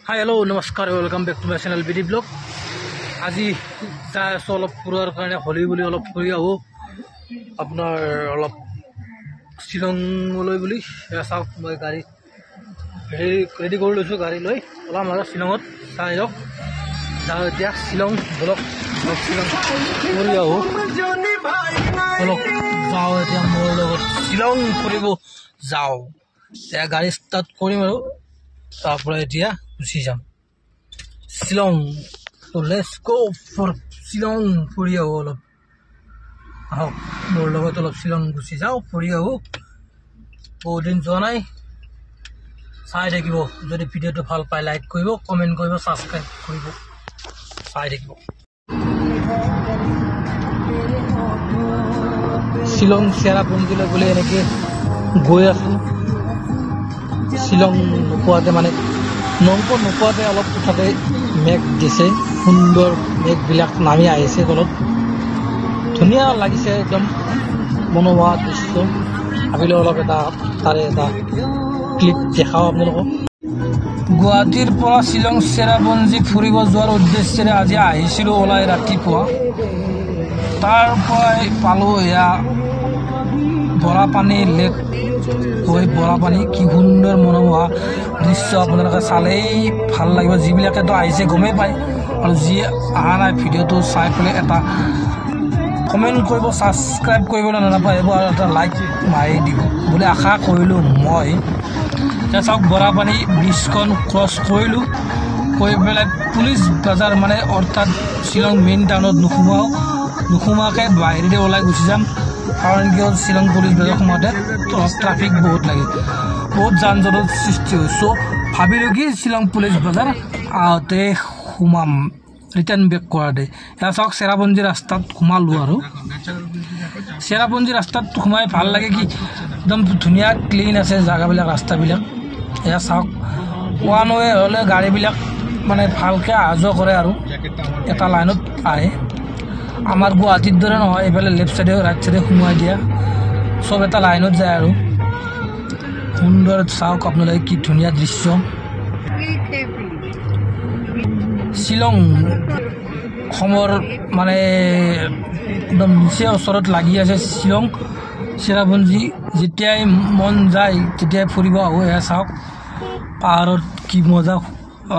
हाय hello नमस्कार welcome back to my channel BD blog. आज जाए आसो अलग फुरार कारण हली बुली अलग फुरी आहू अपनार अलग शिलंगলৈ बुली चाওক मैं गाड़ी रेडी कर लैसो गाड़ी लै ओलाम और शिलंगत चाह जाओ एतिया शिलं बोलक शिलं फुरी आहू बोलक जाओ एतिया मोर लगत शिलं फुरिब जाओ गाड़ी स्टार्ट करिम आरो तारपरा एतिया गुसि जाम शिलं। तो लेट्स गो फॉर शिलं फुरी आहू अलग आहक मोर लगत अलग शिलं गुसि जाओ फुरी आहू बहुत दिन जोৱা নাই চাই থাকিব যদি ভিডিওটো ভাল পায় লাইক কৰিব কমেন্ট কৰিব সাবস্ক্ৰাইব কৰিব চাই থাকিব। শিলং চেৰাপুঞ্জীলৈ গ'লে এনেকৈ গৈ আছো শিলং নোপোৱাতে মানে নংপৰ নোপোৱাতে অলপ উঠাতে মেঘ দিছে সুন্দৰ মেঘবিলাক নামি আহিছে তলত ধুনীয়া লাগিছে একদম মনোমোহা দৃশ্য ভাবিলে অলপ এটা তাৰে এটা ক্লিপ দেখাও আপোনালোকক। গুৱাহাটীৰ পৰা শিলং চেৰাপুঞ্জী ফুৰিব যোৱাৰ উদ্দেশ্যেৰে আজি আহিছিলোঁ ওলাই ৰাতিপুৱা তাৰ পৰাই পালোঁ এয়া বৰাপানী লেক হৈ বৰাপানী কি সুন্দৰ মনোমোহা দৃশ্য আপোনালোকে চালেই ভাল লাগিব যিবিলাকেতো আহিছে গমেই পায় আৰু যি অহা নাই ভিডিঅ'টো চাই পেলাই এটা কমেন্ট কৰিব সাবস্ক্ৰাইব কৰিবলৈ নাপাহৰিব আৰু এটা লাইক মাৰি দিব বুলি আশা কৰিলোঁ মই। এতিয়া চাওক বৰাপানী ব্ৰিজখন ক্ৰছ কৰিলোঁ কৰি পেলাই পুলিচ বজাৰ মানে অৰ্থাৎ শিলং মেইন টাউনত নোসোমোৱাকৈ বাহিৰেদি ওলাই গুচি যাম কাৰণ কিয় শিলং পুলিচ বজাৰ সোমাওঁতে ট্ৰাফিক বহুত লাগে বহুত যান জঁটৰ সৃষ্টি হয় চ' ভাবিলোঁ কি শিলং পুলিচ বজাৰ আহোঁতে সোমাম ৰিটাৰ্ণ বেক কৰাতে। এয়া চাওক চেৰাপুঞ্জী ৰাস্তাত সোমালোঁ আৰু চেৰাপুঞ্জী ৰাস্তাত সোমাই ভাল লাগে কি একদম ধুনীয়া ক্লিন আছে জেগাবিলাক ৰাস্তাবিলাক। এয়া চাওক ওৱান ৱে হ'লে গাড়ীবিলাক মানে ভালকৈ অহা যোৱা কৰে আৰু এটা লাইনত আহে আমাৰ গুৱাহাটীৰ দৰে নহয় এইফালে লেফ্ট চাইডে ৰাইট চাইডে সোমোৱাই দিয়া চব এটা লাইনত যায় আৰু সুন্দৰ চাওক আপোনালোকে কি ধুনীয়া দৃশ্য। শিলং অসমৰ মানে একদম নিচে ওচৰত লাগি আছে শিলং চেৰাপুঞ্জী যেতিয়াই মন যায় তেতিয়াই ফুৰিব আহোঁ। এয়া চাওক পাহাৰত কি মজা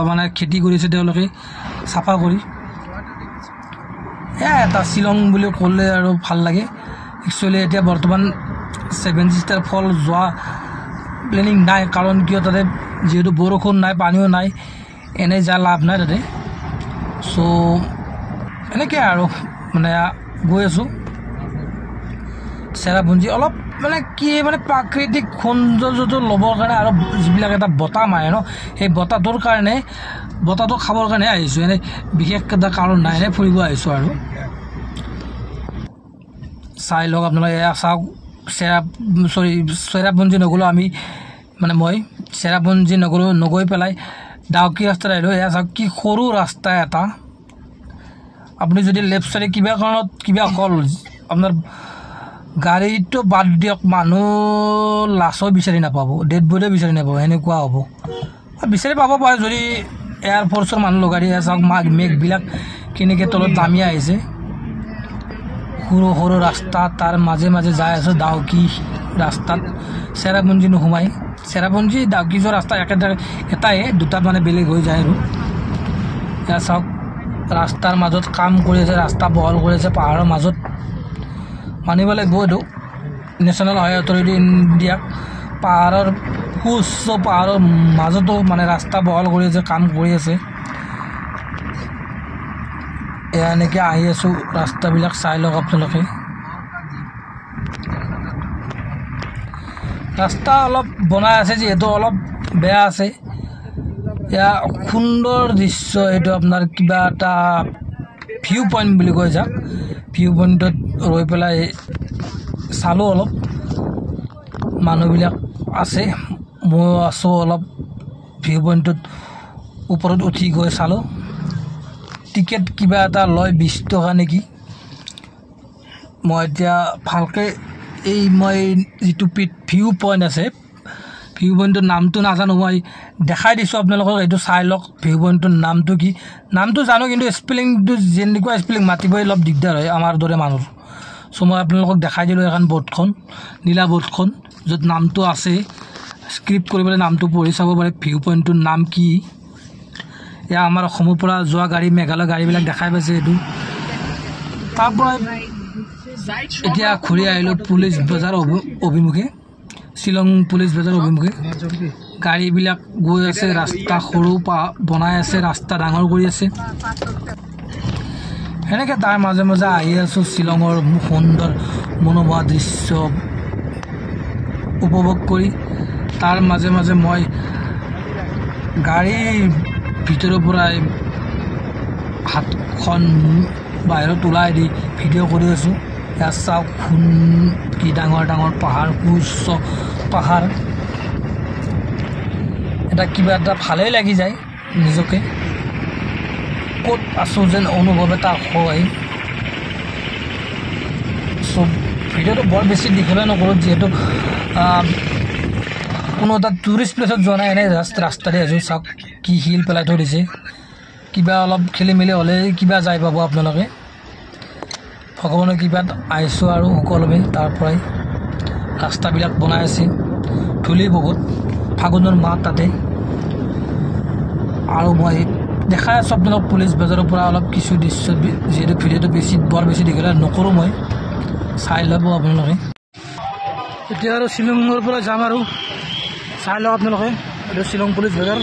মানে খেতি কৰিছে তেওঁলোকে চাফা কৰি এয়া এটা শিলং বুলি ক'লে আৰু ভাল লাগে। একচুৱেলি এতিয়া বৰ্তমান 7 ষ্টাৰ ফল যোৱা প্লেনিং নাই কাৰণ কিয় তাতে যিহেতু বৰষুণ নাই পানীও নাই এনেই যা লাভ নাই তাতে চ' এনেকৈ আৰু মানে গৈ আছোঁ চেৰাপুঞ্জী অলপ মানে কি মানে প্ৰাকৃতিক সৌন্দৰ্যটো ল'বৰ কাৰণে আৰু যিবিলাক এটা বতাহ মাৰে ন সেই বতাহটোৰ কাৰণে বতাহটো খাবৰ কাৰণে আহিছোঁ এনেই বিশেষ এটা কাৰণ নাই এনেই ফুৰিব আহিছোঁ আৰু চাই লওক আপোনালোকে এয়া চাওক চেৰাপুঞ্জী নগ'লোঁ আমি মানে মই চেৰাপুঞ্জী নগৈ পেলাই ডাউকি ৰাস্তাত আহিলোঁ। এয়া চাওক কি সৰু ৰাস্তা এটা আপুনি যদি লেফ্ট চাইডে কিবা কাৰণত কিবা হ'ল আপোনাৰ গাড়ীটো বাদ দিয়ক মানুহ লাছো বিচাৰি নাপাব ডেড বডিয়ে বিচাৰি নাপাব এনেকুৱা হ'ব বিচাৰি পাব পাৰে যদি এয়াৰফ'ৰ্চৰ মানুহ লগাই দিয়ে। চাওক মেঘবিলাক কেনেকৈ তলত নামি আহিছে সৰু সৰু ৰাস্তা তাৰ মাজে মাজে যাই আছোঁ ডাউকি ৰাস্তাত চেৰাপুঞ্জী নোসোমাই চেৰাপুঞ্জী ডাউকি যোৱা ৰাস্তা এটাই দুটা মানে বেলেগ হৈ যায় আৰু এয়া চাওক ৰাস্তাৰ মাজত কাম কৰি আছে ৰাস্তা বহল কৰি আছে পাহাৰৰ মাজত মানিব লাগিব এইটো নেশ্যনেল হাইৱে অথৰিটি ইণ্ডিয়াক পাহাৰৰ সুউচ্চ পাহাৰৰ মাজতো মানে ৰাস্তা বহল কৰি আছে কাম কৰি আছে। এয়া এনেকৈ আহি আছোঁ ৰাস্তাবিলাক চাই লওক আপোনালোকে ৰাস্তা অলপ বনাই আছে যিহেতু অলপ বেয়া আছে। এয়া সুন্দৰ দৃশ্য এইটো আপোনাৰ কিবা এটা ভিউ পইণ্ট বুলি কয় যাক ভিউ পইণ্টত ৰৈ পেলাই চালোঁ অলপ মানুহবিলাক আছে মই আছোঁ অলপ ভিউ পইণ্টত ওপৰত উঠি গৈ চালোঁ টিকেট কিবা এটা লয় 20 টকা নেকি। মই এতিয়া ভালকৈ এই মই যিটো ভিউ পইণ্ট আছে ভিউ পইণ্টৰ নামটো নাজানো মই দেখাই দিছোঁ আপোনালোকক এইটো চাই লওক ভিউ পইণ্টৰ নামটো কি নামটো জানো কিন্তু স্পেলিংটো যেনেকুৱা স্পেলিং মাতিবই অলপ দিগদাৰ হয় আমাৰ দৰে মানুহ চ' মই আপোনালোকক দেখাই দিলোঁ এখন বৰ্ডখন নীলা বৰ্ডখন য'ত নামটো আছে স্ক্ৰিপ্ট কৰিবলৈ নামটো পঢ়ি চাব পাৰে ভিউ পইণ্টৰ নাম কি এয়া আমাৰ অসমৰ পৰা যোৱা গাড়ী মেঘালয় গাড়ীবিলাক দেখাই পাইছে এইটো তাৰপৰা এতিয়া ঘূৰি আহিলোঁ পুলিচ বজাৰ অভিমুখে শ্বিলং পুলিচ বজাৰ অভিমুখে গাড়ীবিলাক গৈ আছে ৰাস্তা সৰু বনাই আছে ৰাস্তা ডাঙৰ কৰি আছে সেনেকৈ তাৰ মাজে মাজে আহি আছোঁ শ্বিলঙৰ সুন্দৰ মনোমোহা দৃশ্য উপভোগ কৰি তাৰ মাজে মাজে মই গাড়ীৰ ভিতৰৰ পৰাই হাতখন বাহিৰত ওলাই দি ভিডিঅ' কৰি আছোঁ ইয়াত চাওক কি ডাঙৰ ডাঙৰ পাহাৰ উচ্চ পাহাৰ এটা কিবা এটা ভালেই লাগি যায় নিজকে ক'ত আছোঁ যেন অনুভৱ এটা হয় চব ভিডিঅ'টো বৰ বেছি দীঘলীয়া নকৰোঁ যিহেতু কোনো এটা টুৰিষ্ট প্লেচত যোৱা নাই এনেই জাষ্ট ৰাস্তাতে আছোঁ চাওক কি শিল পেলাই থৈ দিছে কিবা অলপ খেলি মেলি হ'লে কিবা যাই পাব আপোনালোকে ভগৱানৰ কৃপাত আহিছোঁ আৰু সকলোৱে তাৰ পৰাই ৰাস্তাবিলাক বনাই আছে ধূলি বহুত ফাগুনৰ মাহ তাতে আৰু মই দেখাই আছোঁ আপোনালোক পুলিচ বজাৰৰ পৰা অলপ কিছু দৃশ্য যিহেতু ভিডিঅ'টো বৰ বেছি দীঘলীয়া নকৰোঁ মই চাই ল'ব আপোনালোকে এতিয়া আৰু শ্বিলঙৰ পৰা যাম আৰু চাই লওক আপোনালোকে এইটো শ্বিলং পুলিচ বজাৰ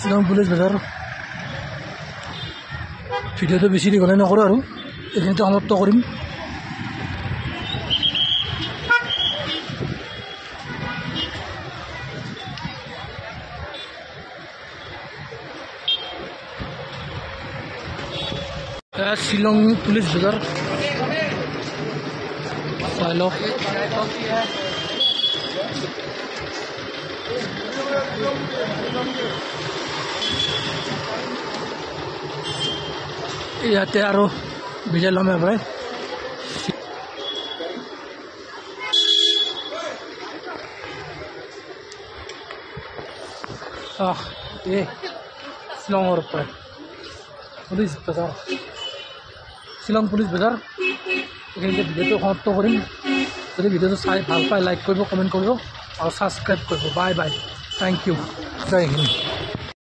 শ্বিলং পুলিচ বজাৰ ভিডিঅ'টো বেছি দীঘলীয়া নকৰোঁ আৰু এইখিনিতে সমাপ্ত কৰিম শ্বিলং পুলিচ বজাৰ চাই লওক ইয়াতে আৰু বিজয় ল'ম এবাৰ এই শ্বিলঙৰ পৰা পুলিচ বজাৰ শ্বিলং পুলিচ বজাৰ এইখিনিতে ভিডিঅ'টো সমাপ্ত কৰিম যদি ভিডিঅ'টো চাই ভাল পায় লাইক কৰিব কমেণ্ট কৰিব আৰু ছাবস্ক্ৰাইব কৰিব বাই বাই থেংক ইউ জয় হিন্দ